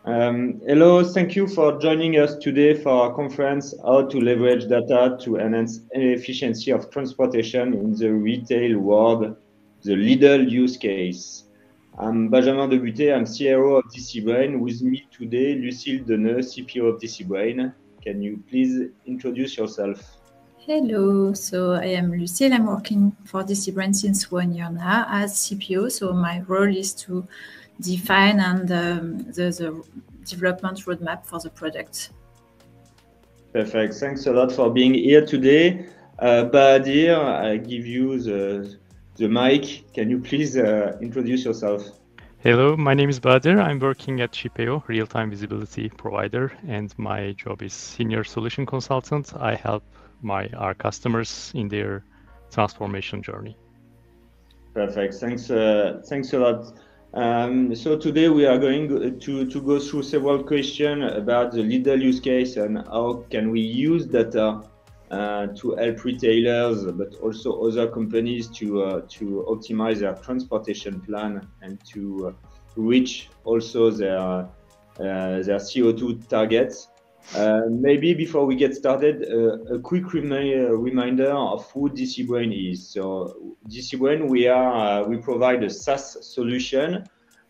Hello, thank you for joining us today for our conference, How to Leverage Data to Enhance Efficiency of Transportation in the Retail World, the LIDL Use Case. I'm Benjamin Buttet, I'm CRO of DCbrain. With me today, Lucile, Denoeud, CPO of DCbrain. Can you please introduce yourself? Hello, so I am Lucile. I'm working for DCbrain since 1 year now as CPO. So my role is to define and the development roadmap for the product. Perfect. Thanks a lot for being here today. Bahadir, I give you the mic. Can you please introduce yourself? Hello, my name is Bahadir. I'm working at Shippeo, real-time visibility provider, and my job is senior solution consultant. I help our customers in their transformation journey. Perfect. Thanks a lot. So today we are going to go through several questions about the LIDL use case and how can we use data to help retailers, but also other companies to optimize their transportation plan and to reach also their CO2 targets. Maybe before we get started, a quick reminder of who DCbrain is. So DCbrain, we provide a SaaS solution.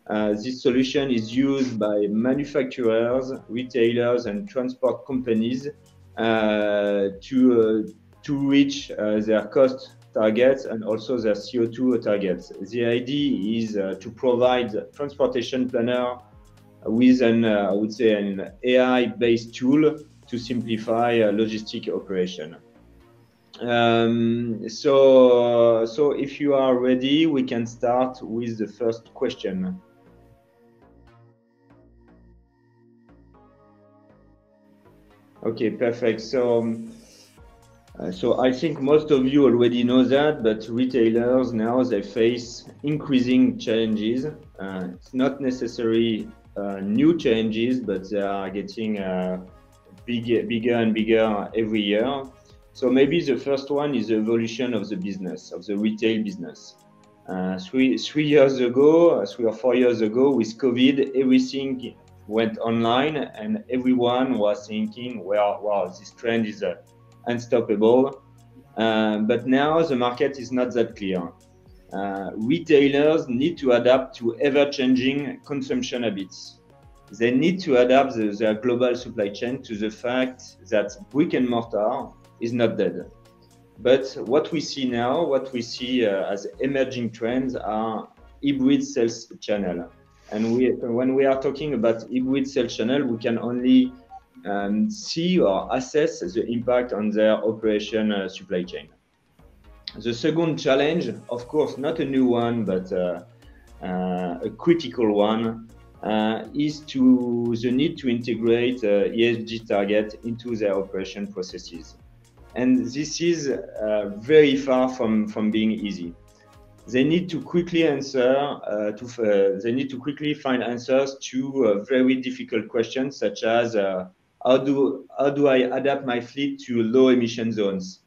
This solution is used by manufacturers, retailers, and transport companies to reach their cost targets and also their CO2 targets. The idea is to provide transportation planner with I would say an AI-based tool to simplify logistic operation. So if you are ready, we can start with the first question. Okay, perfect. So I think most of you already know that, but retailers now they face increasing challenges. It's not necessarily new challenges, but they are getting bigger and bigger every year. So maybe the first one is the evolution of the business, of the retail business. 3 years ago, 3 or 4 years ago, with COVID, everything went online, and everyone was thinking, well, wow, this trend is unstoppable. But now the market is not that clear. Retailers need to adapt to ever-changing consumption habits. They need to adapt their global supply chain to the fact that brick and mortar is not dead. But what we see now, what we see as emerging trends are hybrid sales channel. And when we are talking about hybrid sales channel, we can only see or assess the impact on their operation supply chain. The second challenge, of course, not a new one, but a critical one, is the need to integrate ESG target into their operation processes. And this is very far from being easy. They need to quickly they need to quickly find answers to very difficult questions, such as how do I adapt my fleet to low emission zones?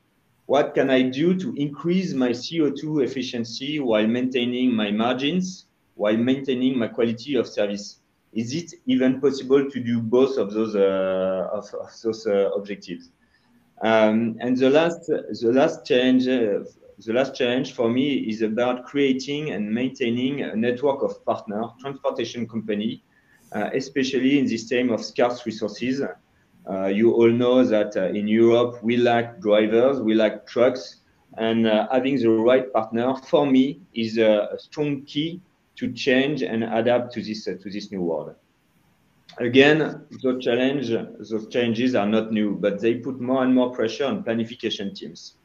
What can I do to increase my CO2 efficiency while maintaining my margins, while maintaining my quality of service? Is it even possible to do both of those objectives? And the last challenge for me is about creating and maintaining a network of partner transportation company, especially in this time of scarce resources. You all know that in Europe we lack drivers, we lack trucks, and having the right partner for me is a strong key to change and adapt to this new world. Again, those changes are not new, but they put more and more pressure on planification teams.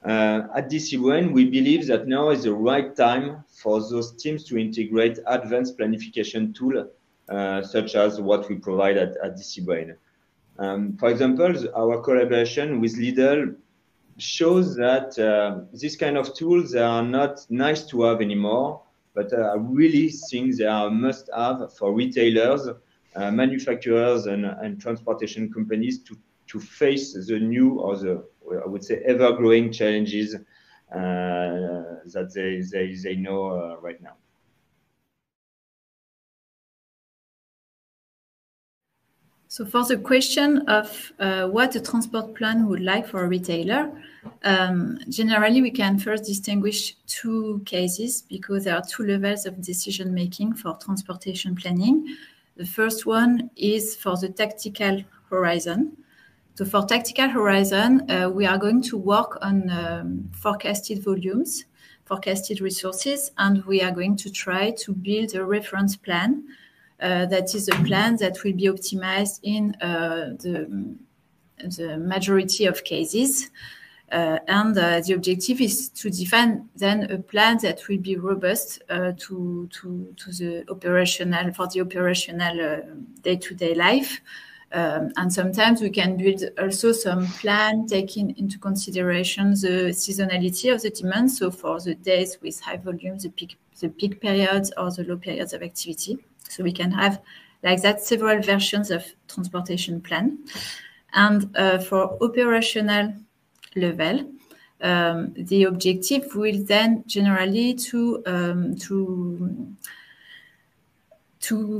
At DCbrain, we believe that now is the right time for those teams to integrate advanced planification tools, such as what we provide at DCbrain. For example, our collaboration with LIDL shows that these kind of tools are not nice to have anymore, but I really think they are a must-have for retailers, manufacturers, and transportation companies to face the new or I would say ever-growing challenges that they know right now. So for the question of what a transport plan would like for a retailer, generally we can first distinguish two cases because there are two levels of decision making for transportation planning. The first one is for the tactical horizon. So for tactical horizon, we are going to work on forecasted volumes, forecasted resources, and we are going to try to build a reference plan. That is a plan that will be optimized in the majority of cases. And the objective is to define then a plan that will be robust to the operational, for the operational day-to-day life. And sometimes we can build also some plan taking into consideration the seasonality of the demand. So for the days with high volume, the peak periods or the low periods of activity. So we can have like that several versions of transportation plan. And for operational level, the objective will then generally to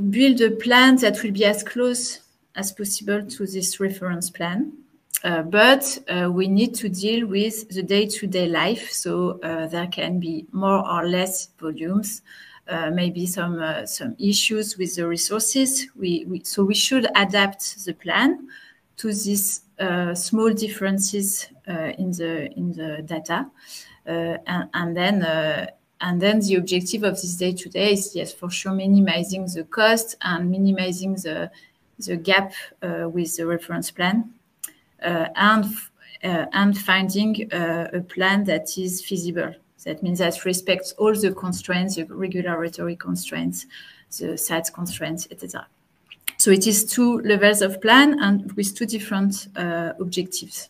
build a plan that will be as close as possible to this reference plan. But we need to deal with the day-to-day life. So there can be more or less volumes, maybe some issues with the resources. So we should adapt the plan to these small differences in the data, and then the objective of this day-to-day is, yes, for sure, minimizing the cost and minimizing the gap with the reference plan, and finding a plan that is feasible. That means that respects all the constraints, the regulatory constraints, the site constraints, etc. So it is two levels of plan and with two different objectives.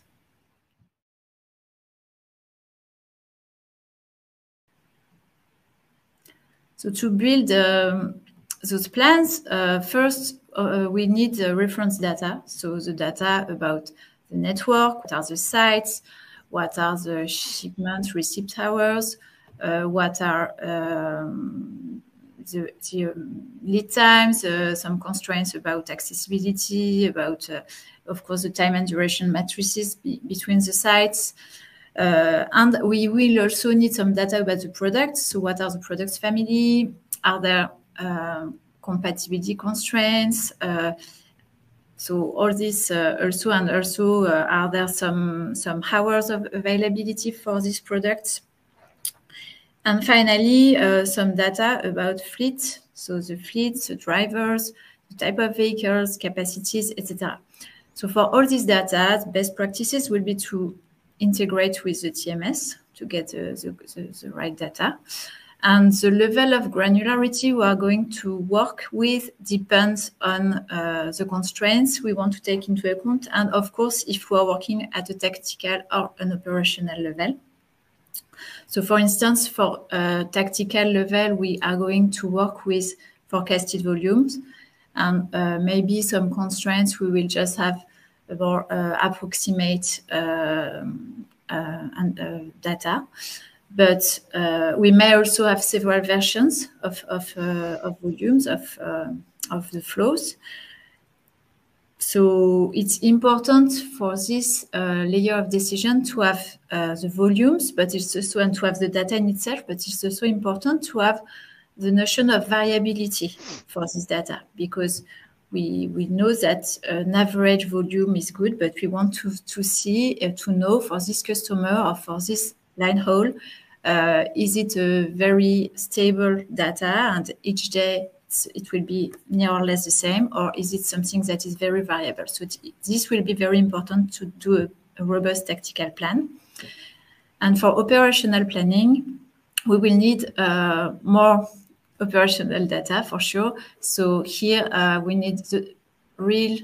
So to build those plans, first we need the reference data. So the data about the network, what are the sites, what are the shipment receipt hours, what are the lead times, some constraints about accessibility, about, of course, the time and duration matrices between the sites. And we will also need some data about the products. So what are the products family? Are there compatibility constraints? So all this also, and also are there some hours of availability for these products? And finally, some data about fleet. So the fleet, the drivers, the type of vehicles, capacities, etc. So for all these data, the best practices will be to integrate with the TMS to get the right data. And the level of granularity we are going to work with depends on the constraints we want to take into account. And of course, if we are working at a tactical or an operational level. So for instance, for tactical level, we are going to work with forecasted volumes, and maybe some constraints we will just have a more approximate data. But we may also have several versions of volumes of the flows. So it's important for this layer of decision to have the volumes, but it's also, and to have the data in itself, but it's also important to have the notion of variability for this data, because we know that an average volume is good, but we want to see, to know for this customer or for this line haul, is it a very stable data and each day it will be more or less the same, or is it something that is very variable? So this will be very important to do a robust tactical plan. And for operational planning, we will need more operational data for sure. So here we need the real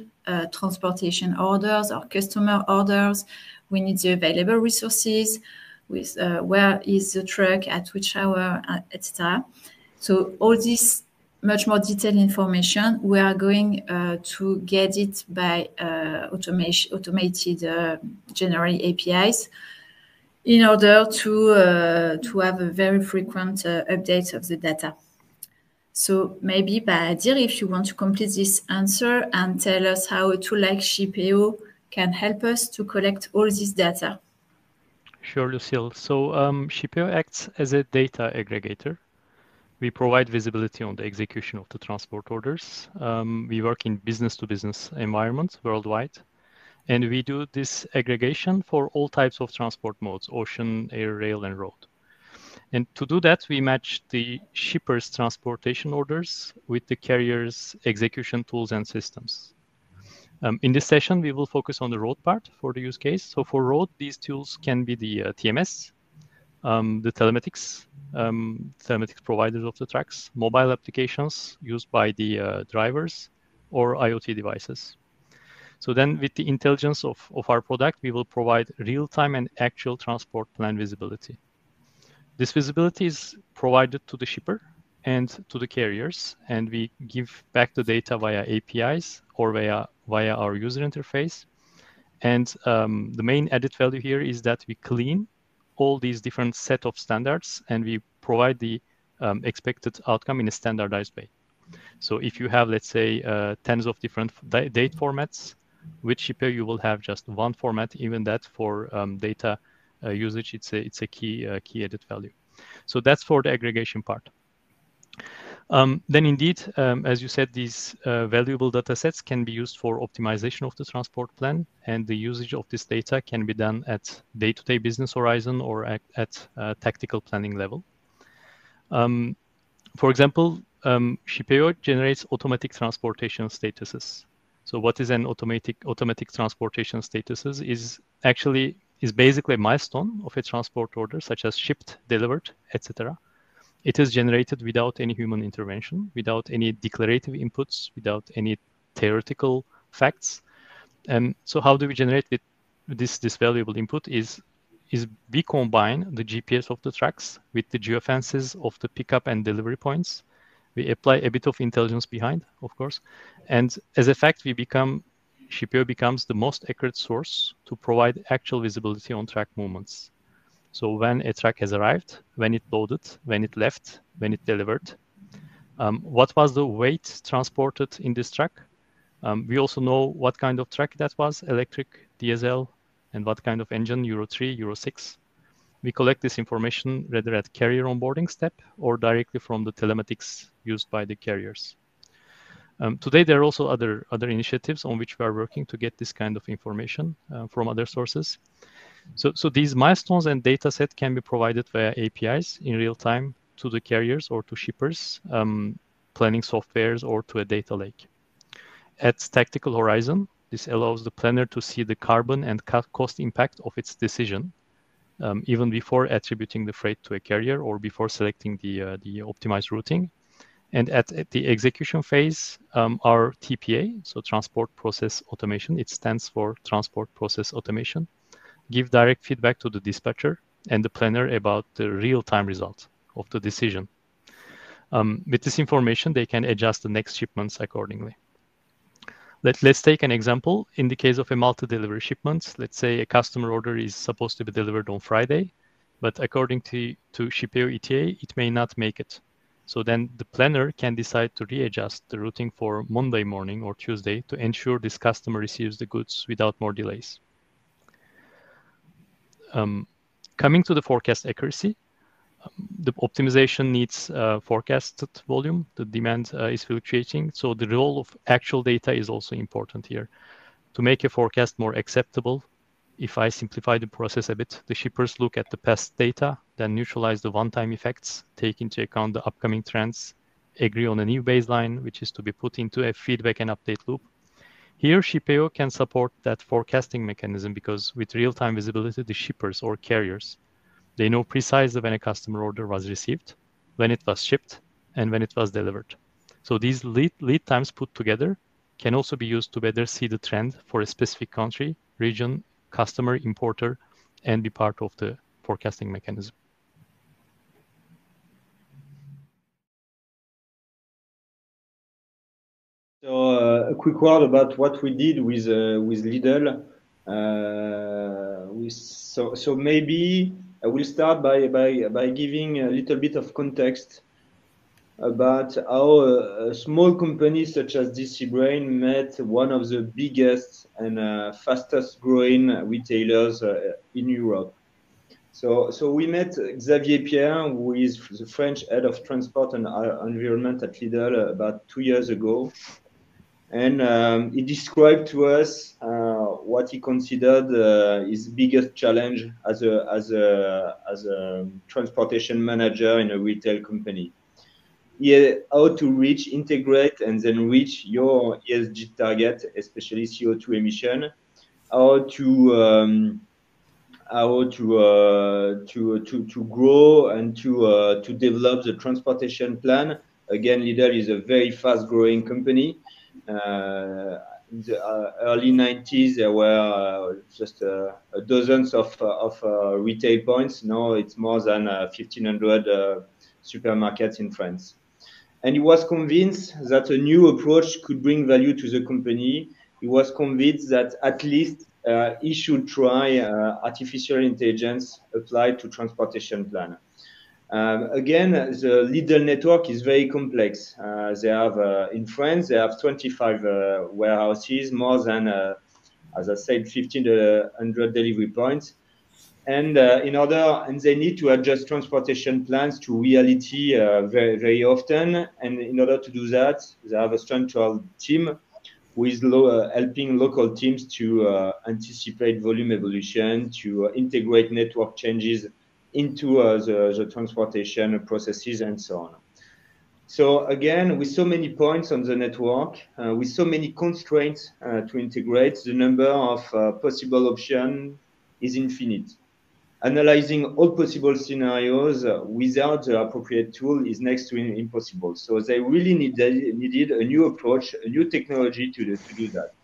transportation orders or customer orders. We need the available resources with where is the truck, at which hour, etc. So all this much more detailed information, we are going to get it by automated generally APIs in order to have a very frequent update of the data. So maybe, Bahadir, if you want to complete this answer and tell us how a tool like Shippeo can help us to collect all this data. Sure, Lucile. So Shippeo acts as a data aggregator. We provide visibility on the execution of the transport orders. We work in business-to-business environments worldwide. And we do this aggregation for all types of transport modes, ocean, air, rail, and road. And to do that, we match the shipper's transportation orders with the carrier's execution tools and systems. In this session, we will focus on the road part for the use case. So for road, these tools can be the TMS, the telematics providers of the tracks, mobile applications used by the drivers, or IoT devices. So then with the intelligence of our product, we will provide real-time and actual transport plan visibility. This visibility is provided to the shipper and to the carriers, and we give back the data via APIs or via our user interface. And the main added value here is that we clean all these different set of standards and we provide the expected outcome in a standardized way. So if you have, let's say, tens of different date formats, with Shippeo you will have just one format. Even that for data usage, it's a key added value. So that's for the aggregation part. Then indeed, as you said, these valuable data sets can be used for optimization of the transport plan, and the usage of this data can be done at day-to-day business horizon or at tactical planning level. For example, Shippeo generates automatic transportation statuses. So what is an automatic transportation statuses is basically a milestone of a transport order, such as shipped, delivered, etc. It is generated without any human intervention, without any declarative inputs, without any theoretical facts. So how do we generate with this valuable input is we combine the GPS of the tracks with the geofences of the pickup and delivery points. We apply a bit of intelligence behind, of course. And as a fact, Shippeo becomes the most accurate source to provide actual visibility on track movements. So when a truck has arrived, when it loaded, when it left, when it delivered, what was the weight transported in this truck? We also know what kind of truck that was, electric, diesel, and what kind of engine, Euro 3, Euro 6. We collect this information rather at carrier onboarding step or directly from the telematics used by the carriers. Today, there are also other initiatives on which we are working to get this kind of information from other sources. So these milestones and data set can be provided via APIs in real time to the carriers or to shippers, planning softwares, or to a data lake. At tactical horizon, this allows the planner to see the carbon and cost impact of its decision, even before attributing the freight to a carrier or before selecting the optimized routing. And at the execution phase, our TPA, so Transport Process Automation, it stands for Transport Process Automation, give direct feedback to the dispatcher and the planner about the real-time result of the decision. With this information, they can adjust the next shipments accordingly. Let's take an example. In the case of a multi-delivery shipment, let's say a customer order is supposed to be delivered on Friday, but according to Shippeo ETA, it may not make it. So then the planner can decide to readjust the routing for Monday morning or Tuesday to ensure this customer receives the goods without more delays. Coming to the forecast accuracy, the optimization needs forecasted volume. The demand is fluctuating. So the role of actual data is also important here. To make a forecast more acceptable, if I simplify the process a bit, the shippers look at the past data, then neutralize the one-time effects, take into account the upcoming trends, agree on a new baseline, which is to be put into a feedback and update loop. Here, Shippeo can support that forecasting mechanism because with real-time visibility, the shippers or carriers, they know precisely when a customer order was received, when it was shipped, and when it was delivered. So these lead times put together can also be used to better see the trend for a specific country, region, customer, importer, and be part of the forecasting mechanism. So a quick word about what we did with LIDL. So maybe I will start by giving a little bit of context about how a small company such as DCbrain met one of the biggest and fastest growing retailers in Europe. So we met Xavier Pierre, who is the French head of transport and environment at LIDL about 2 years ago. And he described to us what he considered his biggest challenge as a transportation manager in a retail company. How to reach, integrate, and then reach your ESG target, especially CO2 emission. How to grow and to develop the transportation plan. Again, LIDL is a very fast-growing company. In the early 90s, there were just dozens of retail points. Now it's more than 1,500 supermarkets in France. And he was convinced that a new approach could bring value to the company. He was convinced that at least he should try artificial intelligence applied to transportation plan. Again, the LIDL network is very complex. They have, in France, they have 25 warehouses, more than, as I said, 1,500 delivery points. And they need to adjust transportation plans to reality very, very often. And in order to do that, they have a central team who is helping local teams to anticipate volume evolution, to integrate network changes into the transportation processes and so on. So again, with so many points on the network, with so many constraints to integrate, the number of possible options is infinite. Analyzing all possible scenarios without the appropriate tool is next to impossible. So they really needed a new approach, a new technology to do that.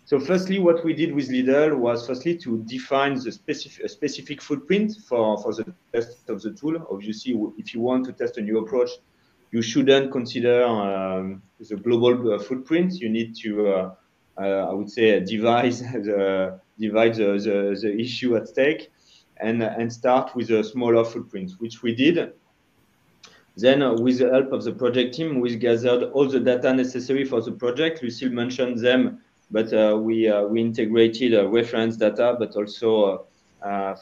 So firstly, what we did with LIDL was firstly to define the specific footprint for the test of the tool. Obviously, if you want to test a new approach, you shouldn't consider the global footprint. You need to, I would say, divide the issue at stake and start with a smaller footprint, which we did. Then, with the help of the project team, we gathered all the data necessary for the project. Lucile mentioned them, but we integrated reference data, but also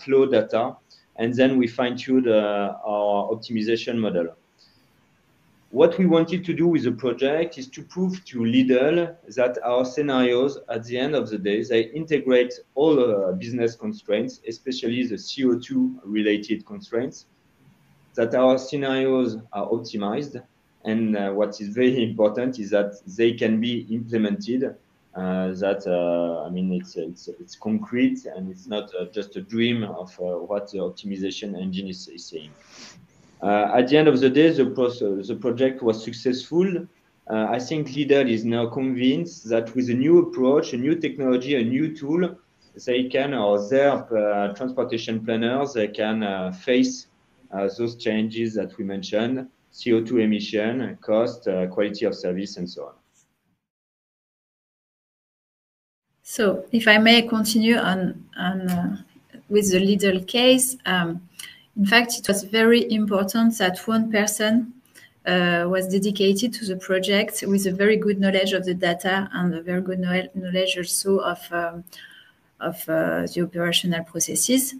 flow data. And then we fine-tuned our optimization model. What we wanted to do with the project is to prove to LIDL that our scenarios, at the end of the day, they integrate all business constraints, especially the CO2-related constraints, that our scenarios are optimized. And what is very important is that they can be implemented, I mean, it's concrete and it's not just a dream of what the optimization engine is saying. At the end of the day, the project was successful. I think LIDL is now convinced that with a new approach, a new technology, a new tool, they can, or their transportation planners, they can face those changes that we mentioned, CO2 emission, cost, quality of service, and so on. So if I may continue with the LIDL case, in fact, it was very important that one person was dedicated to the project with a very good knowledge of the data and a very good knowledge also of the operational processes.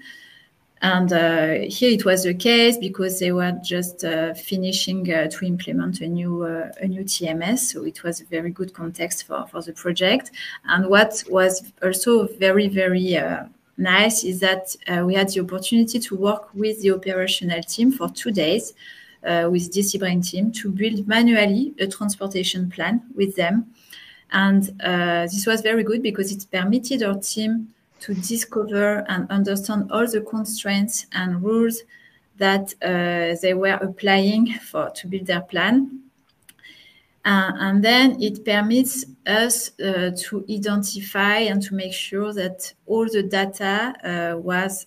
And here it was the case because they were just finishing to implement a new TMS. So it was a very good context for the project. And what was also very, very nice is that we had the opportunity to work with the operational team for 2 days with DCbrain team to build manually a transportation plan with them. And this was very good because it permitted our team to discover and understand all the constraints and rules that they were applying to build their plan. And then it permits us to identify and to make sure that all the data was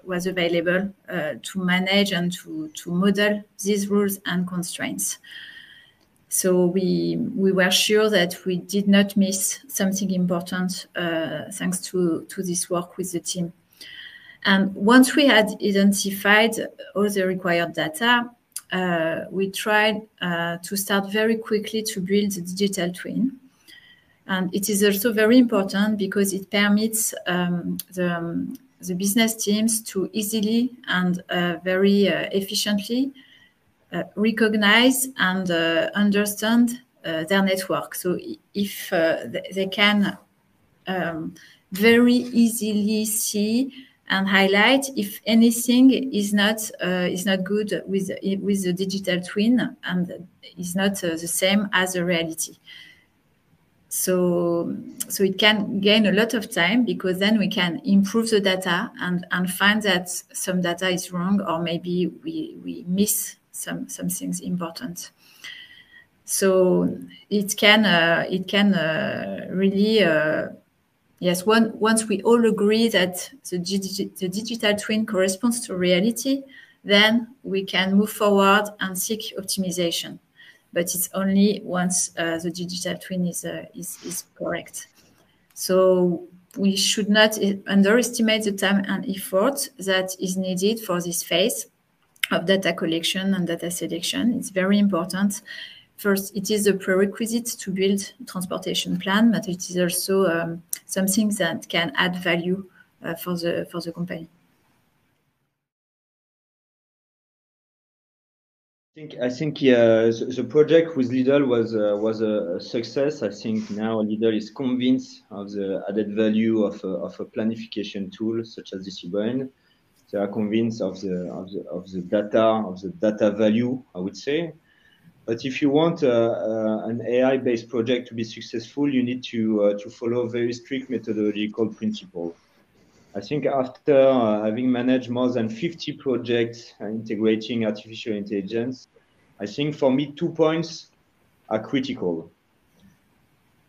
available to manage and to model these rules and constraints. So we were sure that we did not miss something important thanks to this work with the team. And once we had identified all the required data, we tried to start very quickly to build the digital twin. And it is also very important because it permits the business teams to easily and very efficiently recognize and understand their network. So if they can very easily see and highlight if anything is not good with the digital twin and is not the same as the reality. So it can gain a lot of time because then we can improve the data and find that some data is wrong or maybe we miss some things important. So it can really yes. Once we all agree that the digital twin corresponds to reality, then we can move forward and seek optimization. But it's only once the digital twin is correct. So we should not underestimate the time and effort that is needed for this phase of data collection and data selection. It's very important. First, it is a prerequisite to build a transportation plan, but it is also something that can add value for the company. I think the project with LIDL was a success. I think now LIDL is convinced of the added value of a planification tool such as DCbrain. They are convinced of the data value, I would say. But if you want an AI-based project to be successful, you need to follow very strict methodological principle. I think after having managed more than 50 projects integrating artificial intelligence, I think for me 2 points are critical.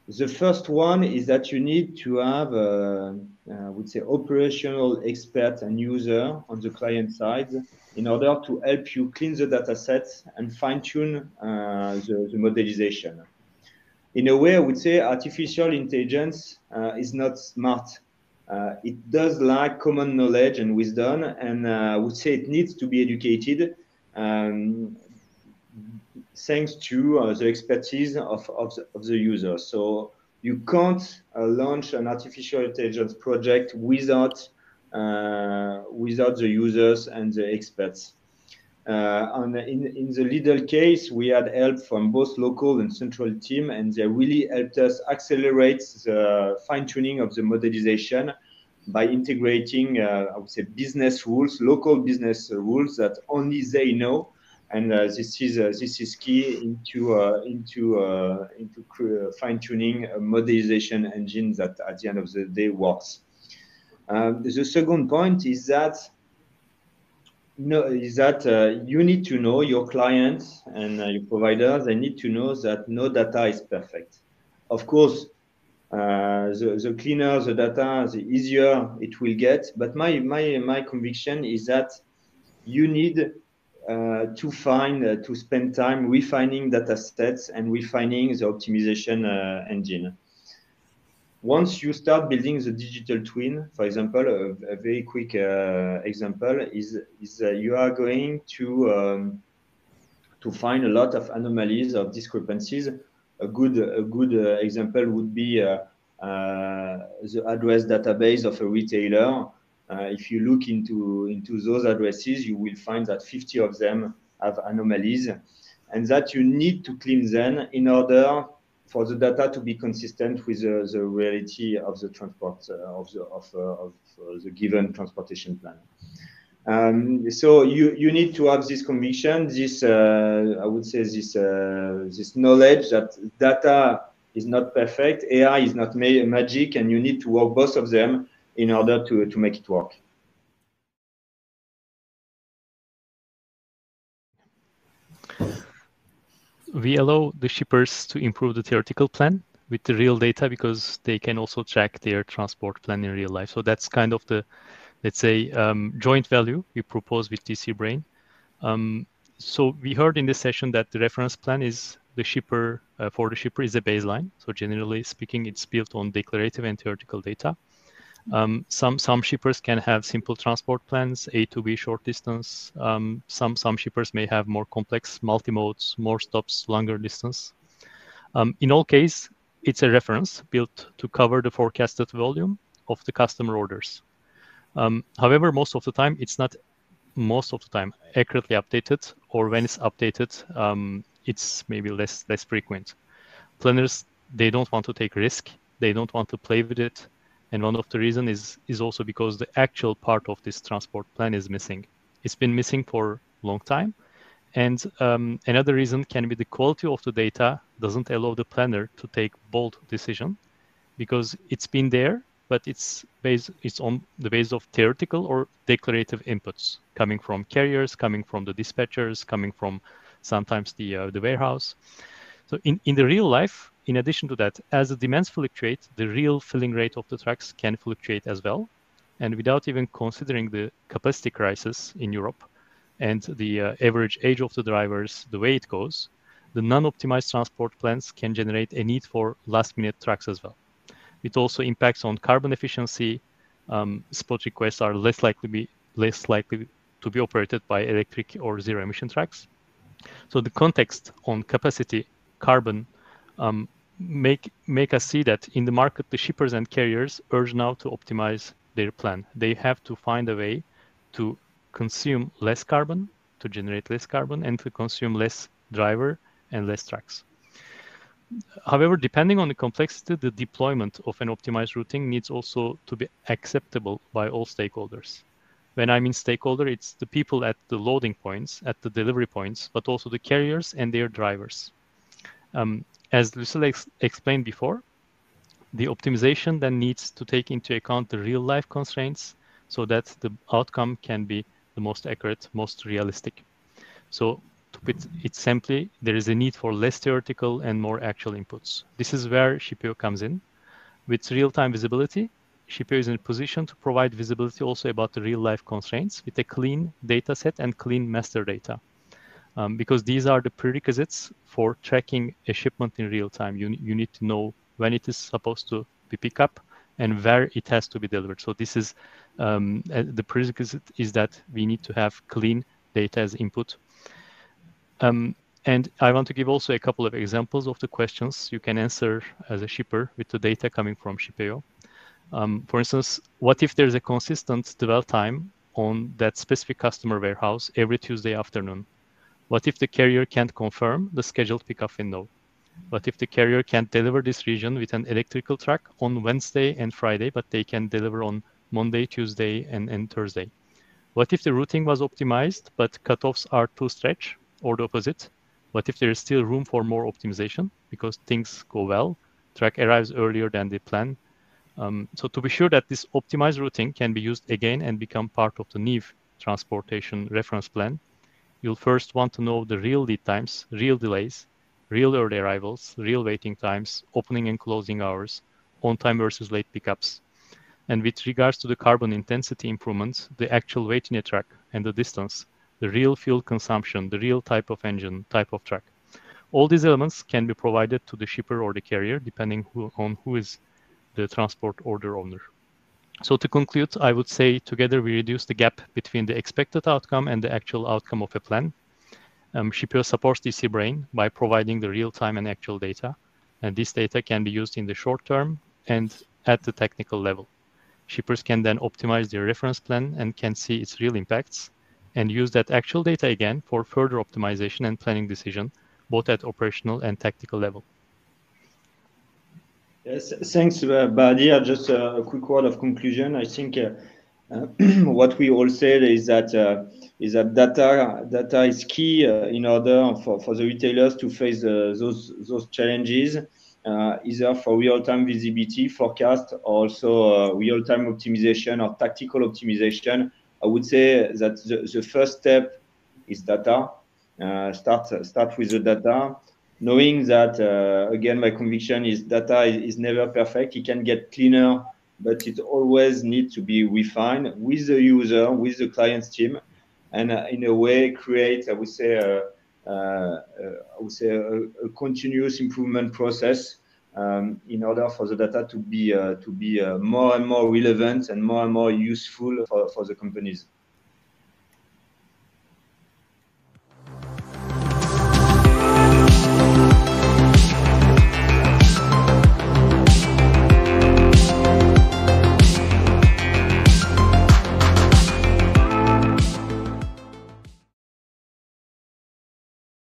The first one is that you need to have, I would say, operational expert and user on the client side in order to help you clean the data sets and fine-tune the modelization. In a way, I would say artificial intelligence is not smart. It does lack common knowledge and wisdom, and I would say it needs to be educated thanks to the expertise of the user. So you can't launch an artificial intelligence project without the users and the experts. And in the LIDL case, we had help from both local and central team, and they really helped us accelerate the fine-tuning of the modelization by integrating, I would say, business rules, local business rules that only they know, and this is key into fine-tuning a modelization engine that at the end of the day works. The second point is that you need to know your clients and your providers. They need to know that no data is perfect. Of course, the cleaner the data, the easier it will get. But my conviction is that you need to spend time refining data sets and refining the optimization engine. Once you start building the digital twin, for example, a very quick example is you are going to find a lot of anomalies of discrepancies. A good example would be the address database of a retailer. If you look into those addresses, you will find that 50 of them have anomalies, and that you need to clean them in order for the data to be consistent with the reality of the transport of the given transportation plan. So you need to have this conviction, this I would say this knowledge that data is not perfect, AI is not magic, and you need to work both of them in order to make it work. We allow the shippers to improve the theoretical plan with the real data because they can also track their transport plan in real life. So that's kind of the, let's say, joint value we propose with DCbrain. So we heard in this session that the reference plan is the shipper, for the shipper is a baseline. So generally speaking, it's built on declarative and theoretical data. Some shippers can have simple transport plans, A to B short distance. Some shippers may have more complex multi-modes, more stops, longer distance. In all cases, it's a reference built to cover the forecasted volume of the customer orders. However, most of the time, it's not accurately updated, or when it's updated, it's maybe less frequent. Planners, they don't want to take risk. They don't want to play with it. And one of the reasons is also because the actual part of this transport plan is missing. It's been missing for a long time. And another reason can be the quality of the data doesn't allow the planner to take bold decision, because it's been there, but it's on the base of theoretical or declarative inputs coming from carriers, coming from the dispatchers, coming from sometimes the warehouse. So in the real life, in addition to that, as the demands fluctuate, the real filling rate of the trucks can fluctuate as well. And without even considering the capacity crisis in Europe and the average age of the drivers, the way it goes, the non-optimized transport plans can generate a need for last-minute trucks as well. It also impacts on carbon efficiency. Spot requests are less likely to be operated by electric or zero-emission trucks. So the context on capacity, carbon, make us see that in the market, the shippers and carriers urge now to optimize their plan. They have to find a way to consume less carbon, to generate less carbon, and to consume less driver and less trucks. However, depending on the complexity, the deployment of an optimized routing needs also to be acceptable by all stakeholders. When I mean stakeholder, it's the people at the loading points, at the delivery points, but also the carriers and their drivers. As Lucile explained before, the optimization then needs to take into account the real life constraints so that the outcome can be the most accurate, most realistic. So to put it simply, there is a need for less theoretical and more actual inputs. This is where Shippeo comes in. With real-time visibility, Shippeo is in a position to provide visibility also about the real-life constraints with a clean data set and clean master data. Because these are the prerequisites for tracking a shipment in real time. You need to know when it is supposed to be picked up and where it has to be delivered. So this is the prerequisite is that we need to have clean data as input. And I want to give also a couple of examples of the questions you can answer as a shipper with the data coming from Shippeo. For instance, what if there's a consistent dwell time on that specific customer warehouse every Tuesday afternoon? What if the carrier can't confirm the scheduled pickup window? What if the carrier can't deliver this region with an electrical truck on Wednesday and Friday, but they can deliver on Monday, Tuesday, and Thursday? What if the routing was optimized, but cutoffs are too stretched, or the opposite? What if there is still room for more optimization because things go well, truck arrives earlier than they plan? So to be sure that this optimized routing can be used again and become part of the NIV transportation reference plan, you'll first want to know the real lead times, real delays, real early arrivals, real waiting times, opening and closing hours, on time versus late pickups. And with regards to the carbon intensity improvements, the actual weight in a truck and the distance, the real fuel consumption, the real type of engine, type of truck. All these elements can be provided to the shipper or the carrier, depending on who is the transport order owner. So to conclude, I would say together we reduce the gap between the expected outcome and the actual outcome of a plan. Shippeo supports DCbrain by providing the real-time and actual data, and this data can be used in the short term and at the technical level. Shippers can then optimize their reference plan and can see its real impacts and use that actual data again for further optimization and planning decision, both at operational and tactical level. Yes, thanks, Bahadir. Just a quick word of conclusion. I think what we all said is that data is key in order for the retailers to face those challenges, either for real-time visibility, forecast, or also real-time optimization or tactical optimization. I would say that the first step is data. Start with the data. Knowing that, again, my conviction is data is never perfect. It can get cleaner, but it always needs to be refined with the user, with the client's team, and in a way create, I would say, a continuous improvement process in order for the data to be more and more relevant and more useful for the companies.